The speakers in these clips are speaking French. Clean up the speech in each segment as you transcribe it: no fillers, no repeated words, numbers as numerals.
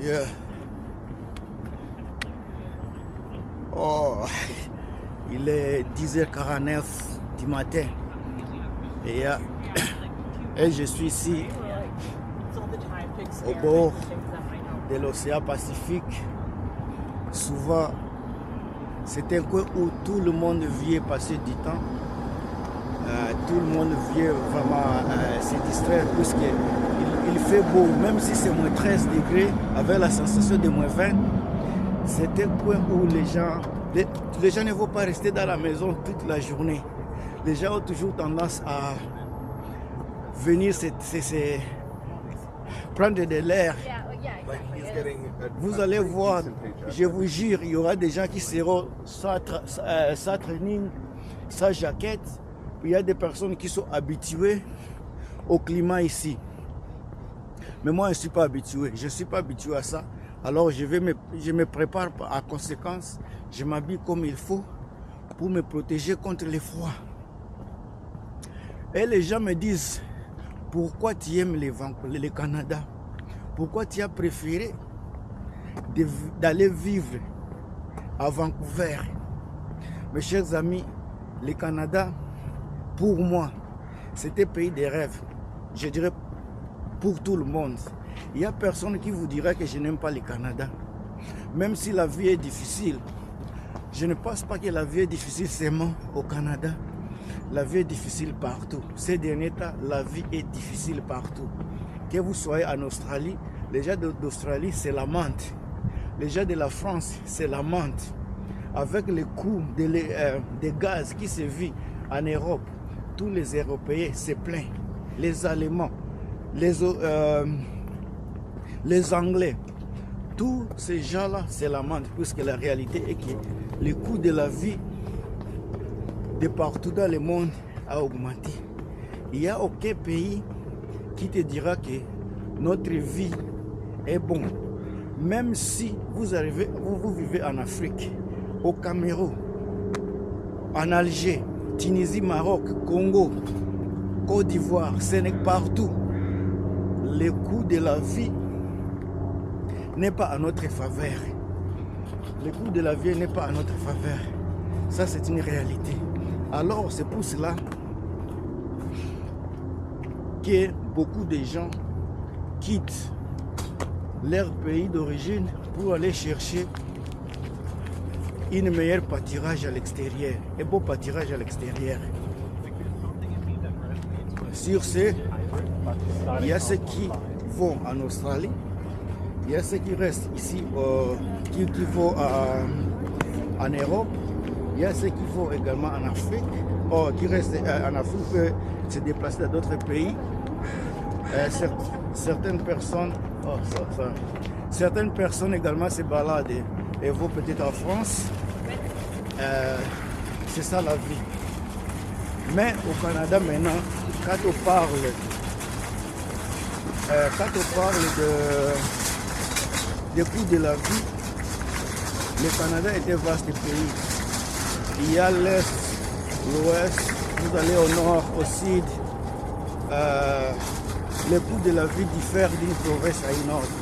Yeah. Oh, il est 10h49 du matin. Et je suis ici au bord de l'océan Pacifique. Souvent, c'est un coin où tout le monde vient passer du temps. Tout le monde vient vraiment se distraire puisqu'il fait beau, même si c'est moins 13 degrés, avec la sensation de moins 20. C'est un coin où les gens ne vont pas rester dans la maison toute la journée. Les gens ont toujours tendance à venir prendre de l'air. Vous allez voir, je vous jure, il y aura des gens qui seront sans training, sans jaquette. Il y a des personnes qui sont habituées au climat ici. Mais moi, je ne suis pas habitué. Je ne suis pas habitué à ça. Alors, je me prépare à conséquence. Je m'habille comme il faut pour me protéger contre les froids. Et les gens me disent, pourquoi tu aimes le Canada? Pourquoi tu as préféré d'aller vivre à Vancouver? Mes chers amis, le Canada, pour moi, c'est un pays des rêves. Je dirais pour tout le monde. Il n'y a personne qui vous dira que je n'aime pas le Canada. Même si la vie est difficile, je ne pense pas que la vie est difficile seulement au Canada. La vie est difficile partout. Ces derniers temps, la vie est difficile partout. Que vous soyez en Australie, les gens d'Australie, c'est la menthe. Les gens de la France, c'est la menthe. Avec le coût des gaz qui se vit en Europe, tous les Européens se plaignent. Les Allemands, les Anglais, tous ces gens-là se lamentent, puisque la réalité est que le coût de la vie de partout dans le monde a augmenté. Il n'y a aucun pays qui te dira que notre vie est bonne. Même si vous vivez en Afrique, au Cameroun, en Alger, Tunisie, Maroc, Congo, Côte d'Ivoire, Sénégal, partout, le coût de la vie n'est pas à notre faveur. Le coût de la vie n'est pas à notre faveur. Ça, c'est une réalité. Alors, c'est pour cela que beaucoup de gens quittent leur pays d'origine pour aller chercher une meilleure pâturage à l'extérieur, un beau pâturage à l'extérieur. Sur ce, il y a ceux qui vont en Australie, il y a ceux qui restent ici, qui vont en Europe, il y a ceux qui vont également en Afrique, qui restent en Afrique, peuvent se déplacer dans d'autres pays. Certaines personnes également se baladent et vont peut-être en France. C'est ça la vie. Mais au Canada maintenant, quand on parle des coûts de la vie, le Canada est un vaste pays. Il y a l'Est, l'Ouest, vous allez au Nord, au Sud. Les coûts de la vie diffèrent d'une province à une autre.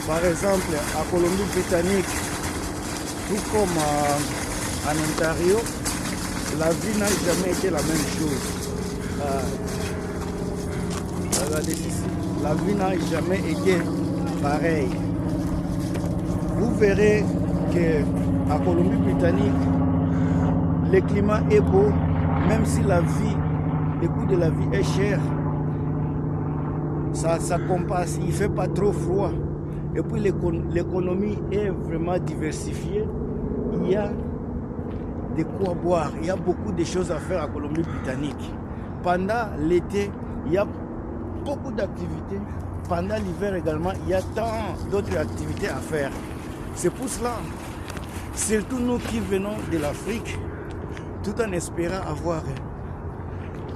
Par exemple, à Colombie-Britannique, tout comme en Ontario, la vie n'a jamais été la même chose. Regardez ici, la vie n'a jamais été pareille. Vous verrez qu'à Colombie-Britannique, le climat est beau, même si le coût de la vie est cher. Ça compasse, il ne fait pas trop froid. Et puis l'économie est vraiment diversifiée. Il y a de quoi boire, il y a beaucoup de choses à faire à Colombie-Britannique. Pendant l'été, il y a beaucoup d'activités. Pendant l'hiver également, il y a tant d'autres activités à faire. C'est pour cela, surtout nous qui venons de l'Afrique, tout en espérant avoir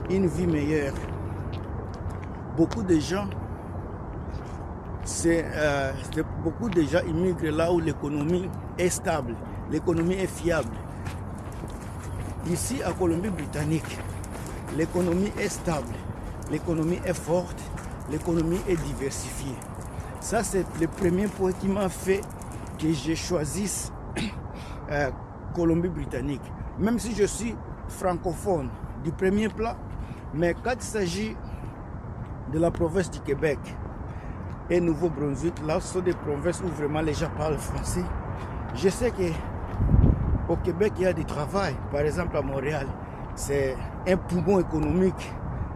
une vie meilleure. Beaucoup de gens immigrent là où l'économie est stable, l'économie est fiable. Ici, à Colombie-Britannique, l'économie est stable, l'économie est forte, l'économie est diversifiée. Ça, c'est le premier point qui m'a fait que je choisisse Colombie-Britannique. Même si je suis francophone du premier plat, mais quand il s'agit de la province du Québec et Nouveau-Brunswick, là, ce sont des provinces où vraiment les gens parlent français. Je sais qu'au Québec, il y a du travail. Par exemple, à Montréal, c'est un poumon économique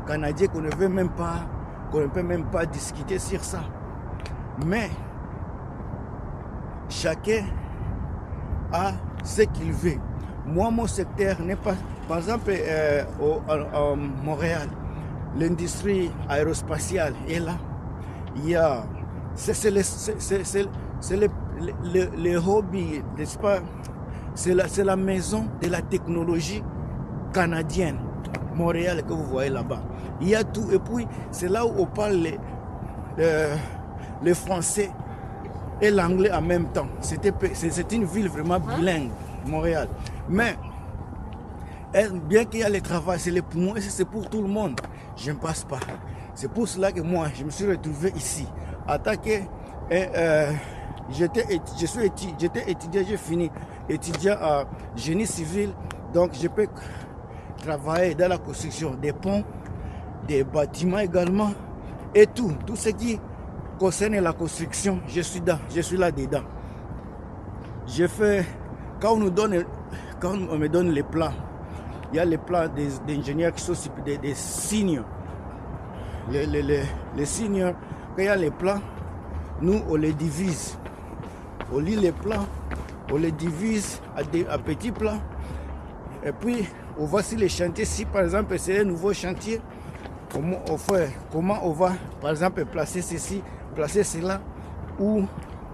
canadien qu'on ne peut même pas discuter sur ça. Mais chacun a ce qu'il veut. Moi, mon secteur n'est pas... Par exemple, à Montréal, l'industrie aérospatiale est là. Il y a... C'est le hobby, n'est-ce pas? C'est la maison de la technologie canadienne, Montréal, que vous voyez là-bas. Il y a tout. Et puis, c'est là où on parle le français et l'anglais en même temps. C'est une ville vraiment bilingue, Montréal. Mais, bien qu'il y a le travail, c'est les poumons et c'est pour tout le monde. Je ne passe pas. C'est pour cela que moi, je me suis retrouvé ici. Attaqué, j'étais étudiant, j'ai fini étudiant à génie civil. Donc, je peux travailler dans la construction des ponts, des bâtiments également, et tout ce qui concerne la construction, je suis là-dedans. Je fais, quand on me donne les plans, il y a les plans des ingénieurs qui sont des signes. Les signes, quand il y a les plans, nous on les divise. On lit les plans, on les divise à petits plans, et puis on voit si les chantiers, si par exemple c'est un nouveau chantier, comment on va par exemple placer ceci, placer cela, ou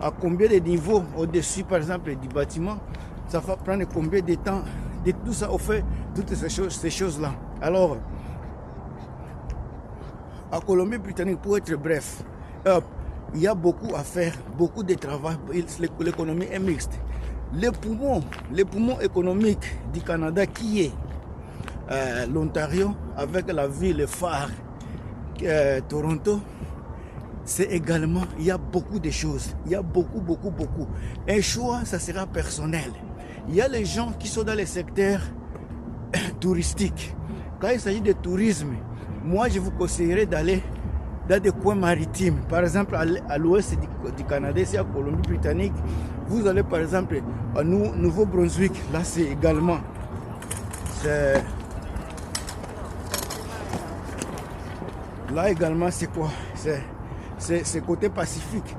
à combien de niveaux au-dessus par exemple du bâtiment, ça va prendre combien de temps, de tout ça on fait toutes ces choses-là. Alors, à Colombie-Britannique, pour être bref, il y a beaucoup à faire, beaucoup de travail, l'économie est mixte. Le poumon économique du Canada qui est l'Ontario, avec la ville phare Toronto, c'est également, il y a beaucoup de choses, il y a beaucoup. Un choix, ça sera personnel. Il y a les gens qui sont dans les secteurs touristiques. Quand il s'agit de tourisme, moi je vous conseillerais d'aller dans des coins maritimes. Par exemple, à l'ouest du Canada, ici à Colombie-Britannique, vous allez par exemple à Nouveau-Brunswick. Là, c'est également... Là également, c'est quoi? C'est côté Pacifique.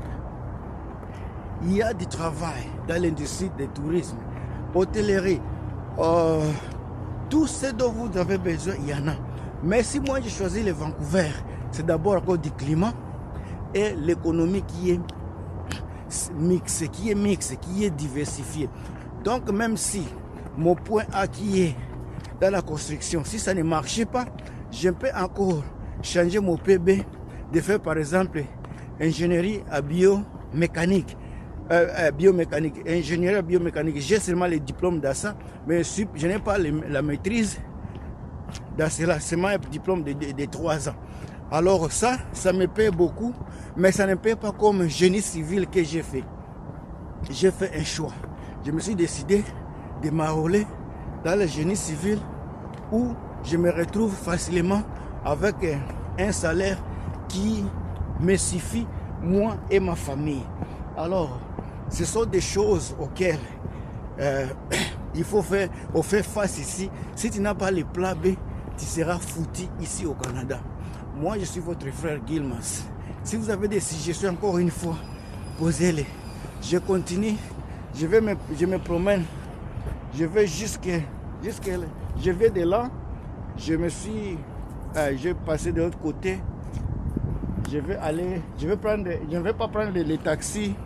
Il y a du travail dans l'industrie du tourisme, hôtellerie. Tout ce dont vous avez besoin, il y en a. Mais si moi j'ai choisi le Vancouver, c'est d'abord à cause du climat et l'économie qui est mixte, qui est diversifiée. Donc même si mon point A qui est dans la construction, si ça ne marchait pas, je peux encore changer mon PB, de faire par exemple ingénierie à biomécanique. Ingénierie biomécanique, j'ai seulement les diplômes dans ça, mais je n'ai pas la maîtrise dans cela, c'est un diplôme de 3 ans. Alors ça me paie beaucoup, mais ça ne paie pas comme génie civil que j'ai fait. J'ai fait un choix. Je me suis décidé de m'enrôler dans le génie civil où je me retrouve facilement avec un salaire qui me suffit, moi et ma famille. Alors, ce sont des choses auxquelles il faut faire face ici. Si tu n'as pas les plats B, tu seras foutu ici au Canada. Moi, je suis votre frère Gilmas. Si vous avez des suggestions, encore une fois, posez-les. Je continue, je me promène, je vais je vais de là, j'ai passé de l'autre côté. Je ne vais pas prendre les taxis.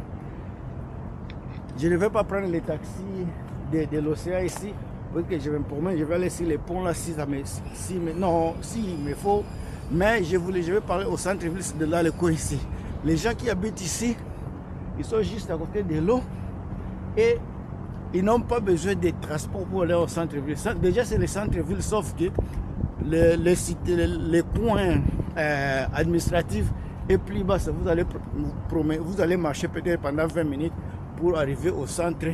Je ne vais pas prendre les taxis de l'océan ici. Parce que je vais me promener, je vais aller sur les ponts là s'il me faut. Mais je vais parler au centre-ville de là, le coin ici. Les gens qui habitent ici, ils sont juste à côté de l'eau et ils n'ont pas besoin de transport pour aller au centre-ville. Déjà, c'est le centre-ville, sauf que les coins administratifs Et plus bas, vous allez marcher peut-être pendant 20 minutes pour arriver au centre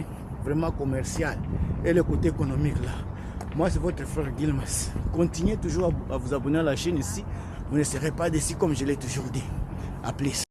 vraiment commercial et le côté économique là. Moi, c'est votre frère Gilmas. Continuez toujours à vous abonner à la chaîne ici. Vous ne serez pas déçus comme je l'ai toujours dit. À plus.